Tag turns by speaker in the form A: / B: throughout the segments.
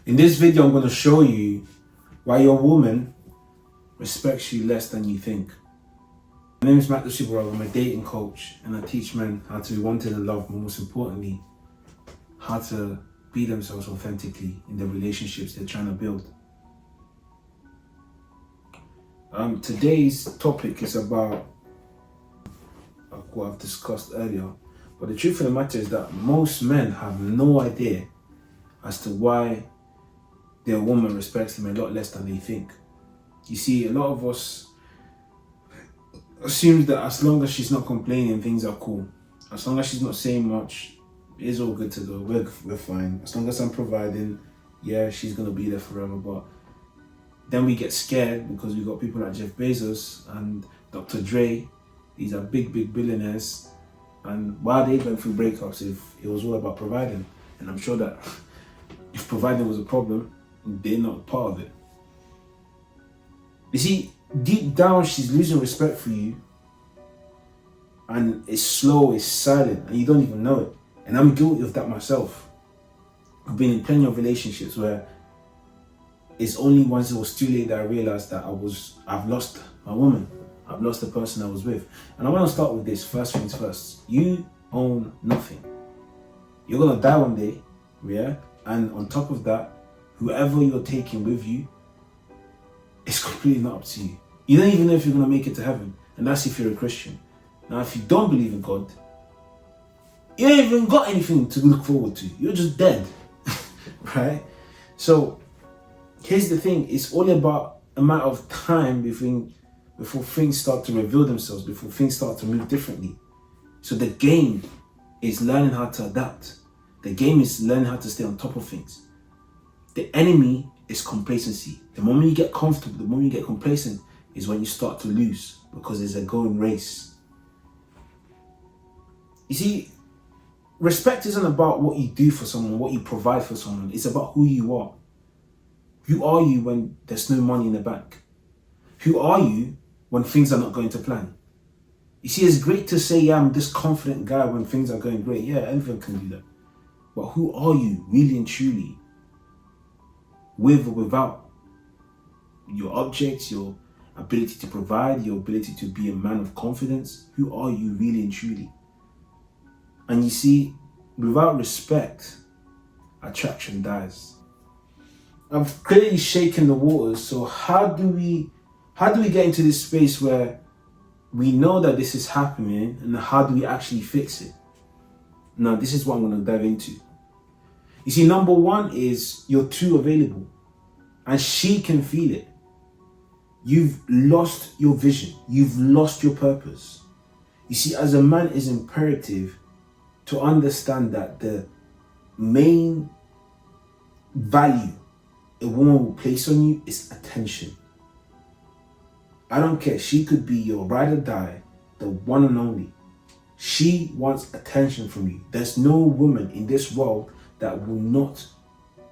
A: In this video, I'm going to show you why your woman respects you less than you think. My name is Matt the Super. I'm a dating coach and I teach men how to be wanted and loved, but most importantly, how to be themselves authentically in the relationships they're trying to build. Today's topic is about what I've discussed earlier, but the truth of the matter is that most men have no idea as to why their woman respects them a lot less than they think. You see, a lot of us assume that as long as she's not complaining, things are cool. As long as she's not saying much, it's all good to go. We're fine. As long as I'm providing, yeah, she's gonna be there forever. But then we get scared because we got people like Jeff Bezos and Dr. Dre. These are big billionaires. And why they went through breakups if it was all about providing? And I'm sure that if providing was a problem, they're not part of it. You see, deep down, she's losing respect for you. And it's slow, it's silent, and you don't even know it. And I'm guilty of that myself. I've been in plenty of relationships where it's only once it was too late that I realized that I've lost my woman. I've lost the person I was with. And I want to start with this. First things first. You own nothing. You're going to die one day, yeah? And on top of that, whoever you're taking with you, it's completely not up to you. You don't even know if you're going to make it to heaven. And that's if you're a Christian. Now, if you don't believe in God, you ain't even got anything to look forward to. You're just dead, right? So here's the thing. It's all about a matter of time before things start to reveal themselves, before things start to move differently. So the game is learning how to adapt. The game is learning how to stay on top of things. The enemy is complacency. The moment you get comfortable, the moment you get complacent is when you start to lose, because it's a going race. You see, respect isn't about what you do for someone, what you provide for someone. It's about who you are. Who are you when there's no money in the bank? Who are you when things are not going to plan? You see, it's great to say, yeah, I'm this confident guy when things are going great. Yeah, anyone can do that. But who are you really and truly? With or without your objects, your ability to provide, your ability to be a man of confidence. Who are you really and truly? And you see, without respect, attraction dies. I've clearly shaken the waters. So how do we get into this space where we know that this is happening, and how do we actually fix it? Now, this is what I'm going to dive into. You see, number one is you're too available, and she can feel it. You've lost your vision. You've lost your purpose. You see, as a man, it's imperative to understand that the main value a woman will place on you is attention. I don't care. She could be your ride or die, the one and only. She wants attention from you. There's no woman in this world that will not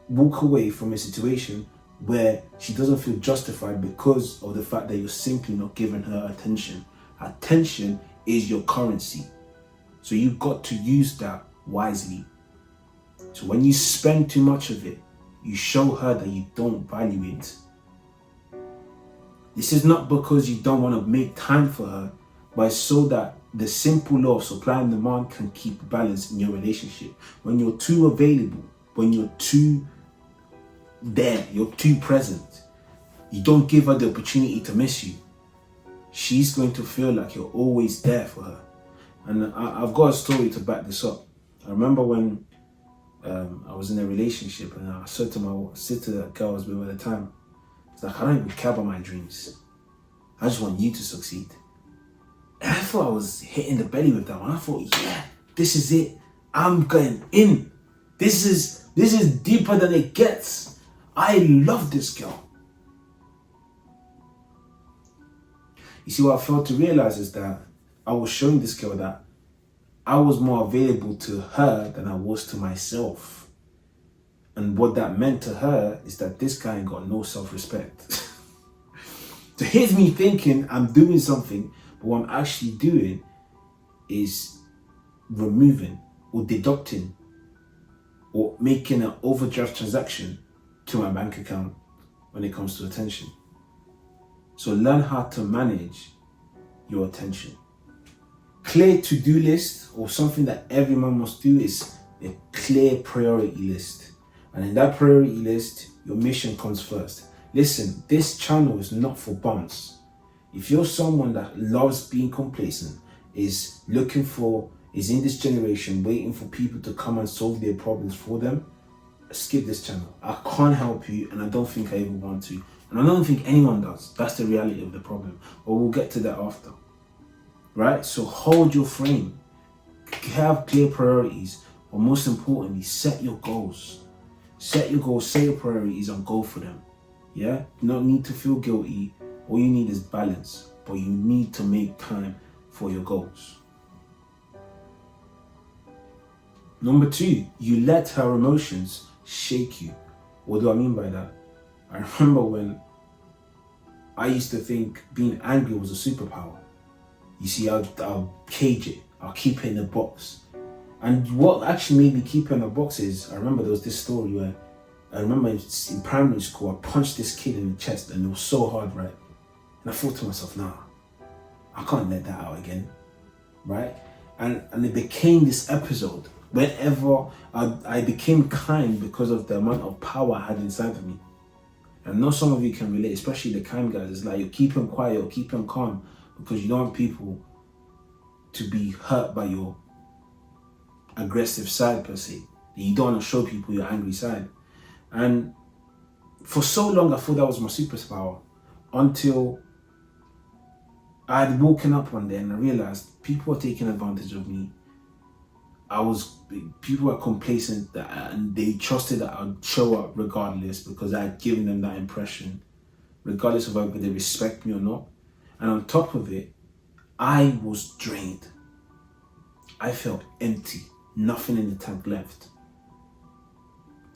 A: walk away from a situation where she doesn't feel justified because of the fact that you're simply not giving her attention. Attention is your currency. So you've got to use that wisely. So when you spend too much of it, you show her that you don't value it. This is not because you don't want to make time for her, but it's so that the simple law of supply and demand can keep balance in your relationship. When you're too available, when you're too there, you're too present, you don't give her the opportunity to miss you, she's going to feel like you're always there for her. And I've got a story to back this up. I remember when I was in a relationship and I said to the girl I was with at the time, it's like, I don't even care about my dreams. I just want you to succeed. And I thought I was hitting the belly with that one. I thought, yeah, this is it. I'm going in. This is deeper than it gets. I love this girl. You see, what I failed to realize is that I was showing this girl that I was more available to her than I was to myself. And what that meant to her is that this guy got no self-respect. So here's me thinking I'm doing something, but what I'm actually doing is removing or deducting or making an overdraft transaction to my bank account when it comes to attention. So learn how to manage your attention. Clear to-do list, or something that every man must do, is a clear priority list. And in that priority list, your mission comes first. Listen, this channel is not for bums. If you're someone that loves being complacent, is in this generation waiting for people to come and solve their problems for them, skip this channel. I can't help you, and I don't think I even want to. And I don't think anyone does. That's the reality of the problem. But we'll get to that after. Right? So hold your frame. Have clear priorities. But most importantly, set your goals. Set your goals, set your priorities, and go for them. Yeah? You don't need to feel guilty. All you need is balance. But you need to make time for your goals. Number 2, you let her emotions shake you. What do I mean by that? I remember when I used to think being angry was a superpower. You see, I'll cage it. I'll keep it in a box. And what actually made me keep it in a box is, I remember there was this story where, I remember in primary school, I punched this kid in the chest and it was so hard, right? And I thought to myself, nah, I can't let that out again, right? And it became this episode. Whenever I became kind because of the amount of power I had inside of me. And I know some of you can relate, especially the kind guys. It's like you keep them quiet or keep them calm because you don't want people to be hurt by your aggressive side per se. You don't want to show people your angry side. And for so long I thought that was my superpower, until I had woken up one day and I realized people were taking advantage of me. People were complacent and they trusted that I'd show up regardless because I had given them that impression, regardless of whether they respect me or not. And on top of it, I was drained. I felt empty, nothing in the tank left.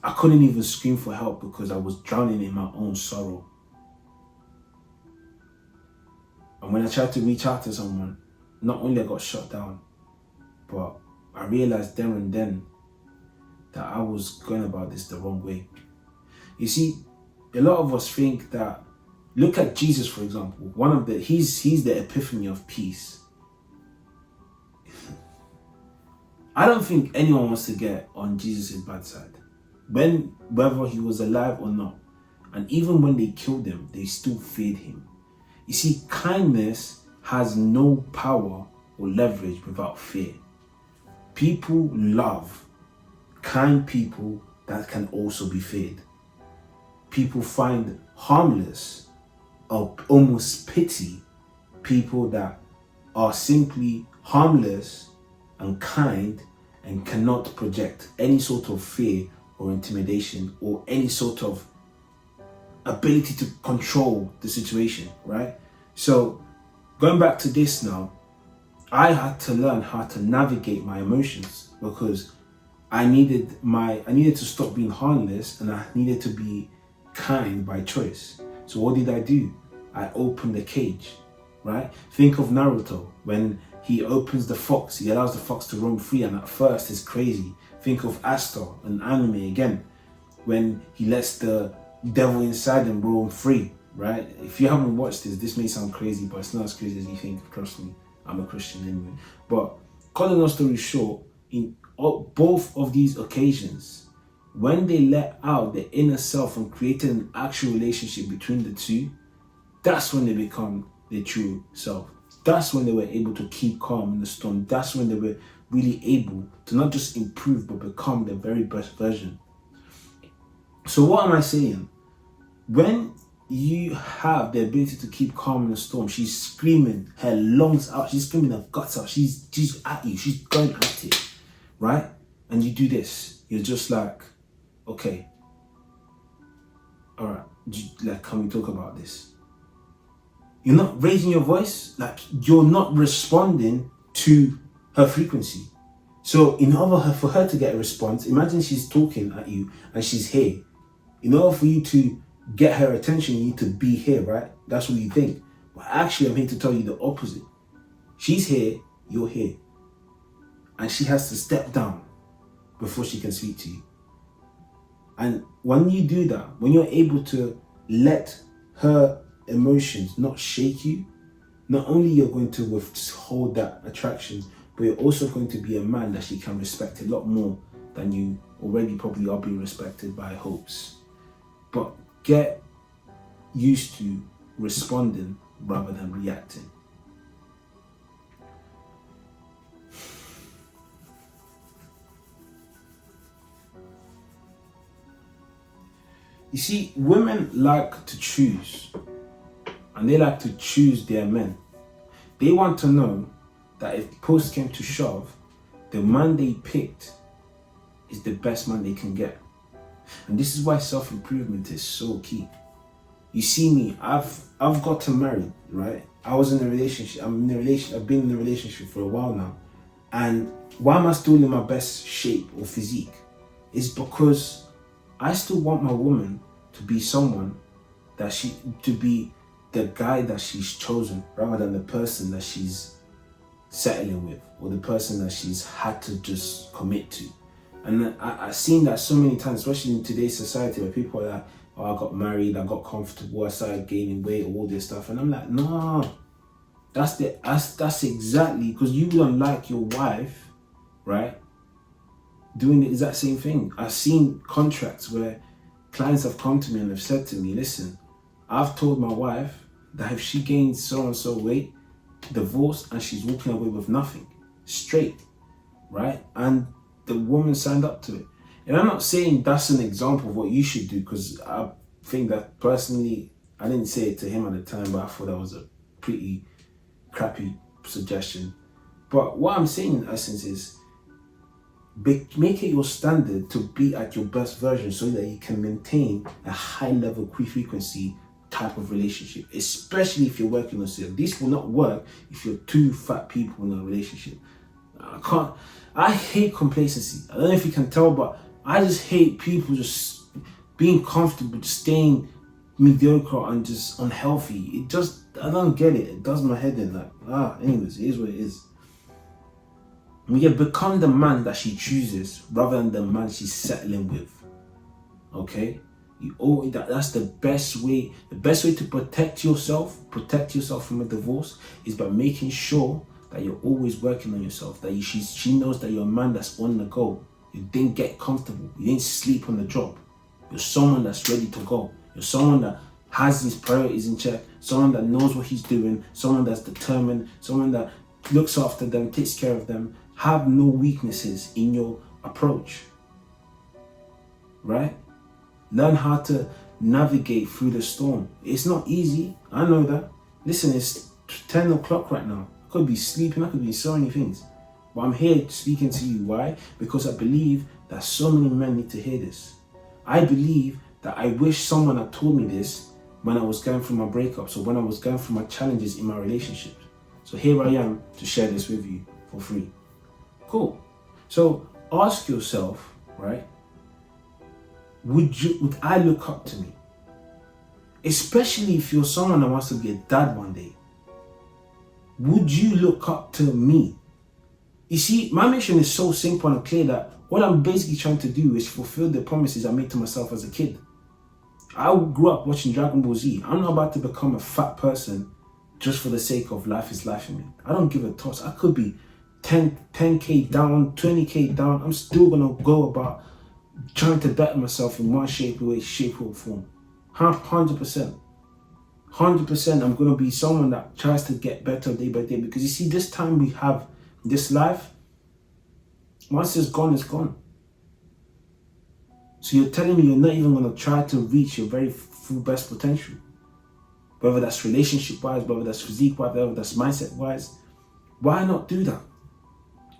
A: I couldn't even scream for help because I was drowning in my own sorrow. And when I tried to reach out to someone, not only I got shut down, but I realized there and then that I was going about this the wrong way. You see, a lot of us think that, look at Jesus, for example. He's the epiphany of peace. I don't think anyone wants to get on Jesus' bad side, whether he was alive or not. And even when they killed him, they still feared him. You see, kindness has no power or leverage without fear. People love kind people that can also be feared. People find harmless or almost pity people that are simply harmless and kind and cannot project any sort of fear or intimidation or any sort of ability to control the situation, right? So going back to this now, I had to learn how to navigate my emotions because I needed to stop being harmless and I needed to be kind by choice. So what did I do? I opened the cage, right? Think of Naruto. When he opens the fox, he allows the fox to roam free, and at first it's crazy. Think of Astor, an anime again, when he lets the devil inside him roam free, right? If you haven't watched this may sound crazy, but it's not as crazy as you think, trust me. I'm a Christian anyway. But cutting long story short, in both of these occasions, when they let out the inner self and created an actual relationship between the two, that's when they become their true self. That's when they were able to keep calm in the storm. That's when they were really able to not just improve, but become their very best version. So what am I saying? When you have the ability to keep calm in the storm, she's screaming her lungs out, she's screaming her guts out, she's at you, she's going at it, right? And you do this, you're just like, okay, all right, like, can we talk about this? You're not raising your voice, like you're not responding to her frequency. So in order for her to get a response, imagine she's talking at you and she's here. In order for you to get her attention, you need to be here, right? That's what you think. But actually, I'm here to tell you the opposite. She's here, you're here. And she has to step down before she can speak to you. And when you do that, when you're able to let her emotions not shake you, not only you're going to withhold that attraction, but you're also going to be a man that she can respect a lot more than you already probably are being respected by hopes. But get used to responding rather than reacting. You see, women like to choose, and they like to choose their men. They want to know that if push came to shove, the man they picked is the best man they can get. And this is why self-improvement is so key. You see me, I've gotten married, right? I was in a relationship, I've been in a relationship for a while now. And why am I still in my best shape or physique? It's because I still want my woman to be someone to be the guy that she's chosen rather than the person that she's settling with or the person that she's had to just commit to. And I've seen that so many times, especially in today's society, where people are like, oh, I got married, I got comfortable, I started gaining weight, all this stuff. And I'm like, no, that's exactly, because you don't like your wife, right, doing the exact same thing. I've seen contracts where clients have come to me and have said to me, listen, I've told my wife that if she gains so and so weight, divorce, and she's walking away with nothing, straight, right? And the woman signed up to it. And I'm not saying that's an example of what you should do, because I think that personally, I didn't say it to him at the time, but I thought that was a pretty crappy suggestion. But what I'm saying in essence is, make it your standard to be at your best version so that you can maintain a high level frequency type of relationship, especially if you're working on yourself. This will not work if you're two fat people in a relationship. I hate complacency. I don't know if you can tell, but I just hate people just being comfortable, just staying mediocre and just unhealthy. I don't get it. It does my head in. Anyways, it is what it is. We have become the man that she chooses rather than the man she's settling with. Okay? That's the best way. The best way to protect yourself from a divorce, is by making sure that you're always working on yourself. That she knows that you're a man that's on the go. You didn't get comfortable. You didn't sleep on the job. You're someone that's ready to go. You're someone that has his priorities in check. Someone that knows what he's doing. Someone that's determined. Someone that looks after them, takes care of them. Have no weaknesses in your approach. Right? Learn how to navigate through the storm. It's not easy. I know that. Listen, it's 10 o'clock right now. I could be sleeping. I could be doing so many things. But I'm here speaking to you. Why? Because I believe that so many men need to hear this. I believe that I wish someone had told me this when I was going through my breakups or when I was going through my challenges in my relationship. So here I am to share this with you for free. Cool. So ask yourself, right? Would I look up to me? Especially if you're someone that wants to be a dad one day. Would you look up to me? You see, my mission is so simple and clear that what I'm basically trying to do is fulfill the promises I made to myself as a kid. I grew up watching Dragon Ball Z. I'm not about to become a fat person just for the sake of life is life in me. I don't give a toss. I could be 10k down, 20k down. I'm still gonna go about trying to better myself in one shape or form. 100%. 100% I'm gonna be someone that tries to get better day by day, because you see, this time we have this life, once it's gone, it's gone. So you're telling me you're not even gonna try to reach your very full best potential, whether that's relationship wise, whether that's physique wise, whether that's mindset wise. Why not do that?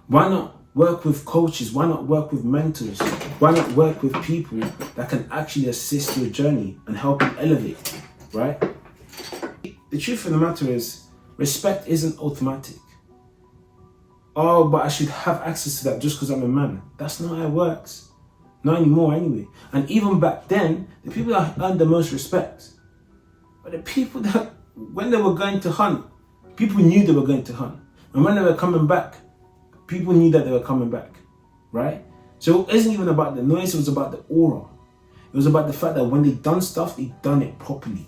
A: Why not work with coaches? Why not work with mentors? Why not work with people that can actually assist your journey and help you elevate, right? The truth of the matter is, respect isn't automatic. Oh, but I should have access to that just because I'm a man. That's not how it works. Not anymore anyway. And even back then, the people that earned the most respect were the people that, when they were going to hunt, people knew they were going to hunt. And when they were coming back, people knew that they were coming back, right? So it isn't even about the noise, it was about the aura. It was about the fact that when they done stuff, they done it properly.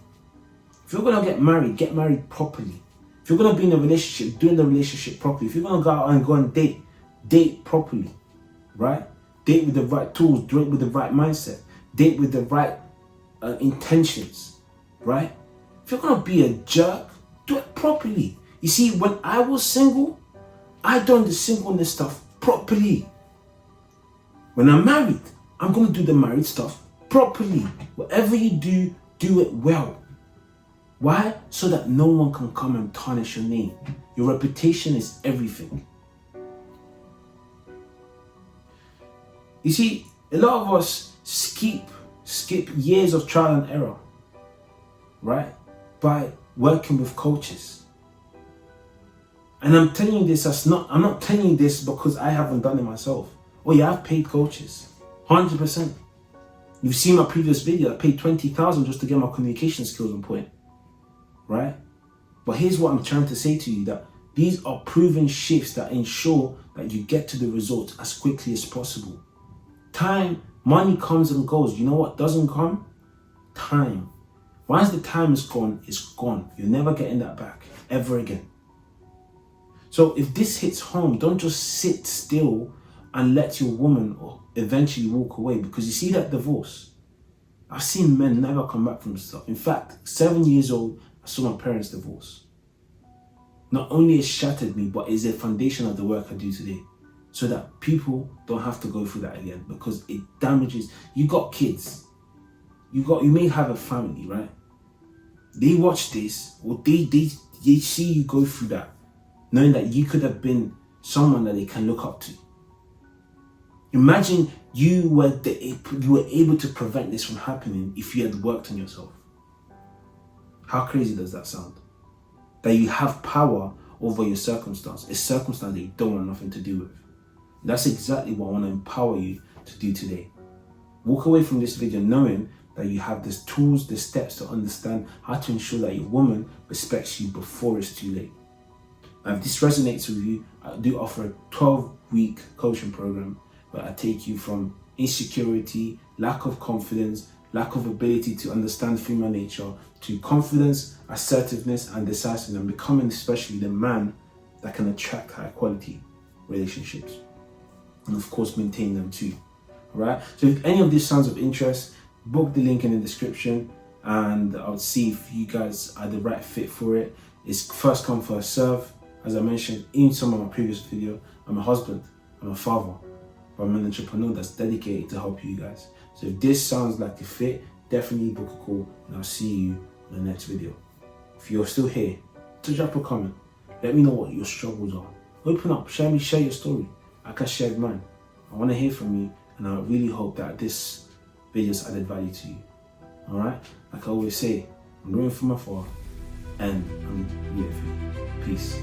A: If you're gonna get married properly. If you're gonna be in a relationship, do the relationship properly. If you're gonna go out and go on date properly, right? Date with the right tools, date with the right mindset, date with the right intentions, right? If you're gonna be a jerk, do it properly. You see, when I was single, I done the singleness stuff properly. When I'm married, I'm gonna do the married stuff properly. Whatever you do, do it well. Why? So that no one can come and tarnish your name. Your reputation is everything. You see, a lot of us skip years of trial and error, right? By working with coaches. And I'm telling you this, I'm not telling you this because I haven't done it myself. Oh yeah, I've paid coaches, 100%. You've seen my previous video, I paid 20,000 just to get my communication skills on point, right? But here's what I'm trying to say to you, that these are proven shifts that ensure that you get to the results as quickly as possible. Time, money comes and goes. You know what doesn't come? Time. Once the time is gone, it's gone. You're never getting that back, ever again. So if this hits home, don't just sit still and let your woman eventually walk away, because you see that divorce. I've seen men never come back from stuff. In fact, 7 years old, I saw my parents divorce. Not only it shattered me, but it's a foundation of the work I do today, so that people don't have to go through that again, because it damages. You got kids. You may have a family, right? They watch this, or they see you go through that, knowing that you could have been someone that they can look up to. Imagine you were able to prevent this from happening if you had worked on yourself. How crazy does that sound? That you have power over your circumstance, a circumstance that you don't want nothing to do with. That's exactly what I want to empower you to do today. Walk away from this video knowing that you have the tools, the steps to understand how to ensure that your woman respects you before it's too late. Now, if this resonates with you, I do offer a 12-week coaching program where I take you from insecurity, lack of confidence, lack of ability to understand female nature, to confidence, assertiveness, and decisiveness, and becoming especially the man that can attract high quality relationships. And of course, maintain them too. All right. So if any of this sounds of interest, book the link in the description and I'll see if you guys are the right fit for it. It's first come, first serve. As I mentioned in some of my previous video, I'm a husband, I'm a father, but I'm an entrepreneur that's dedicated to help you guys. So if this sounds like a fit, definitely book a call and I'll see you in the next video. If you're still here, just drop a comment. Let me know what your struggles are. Open up, share your story. I can share mine. I want to hear from you, and I really hope that this video has added value to you. All right? Like I always say, I'm rooting from afar, and I'm rooting for you. Peace.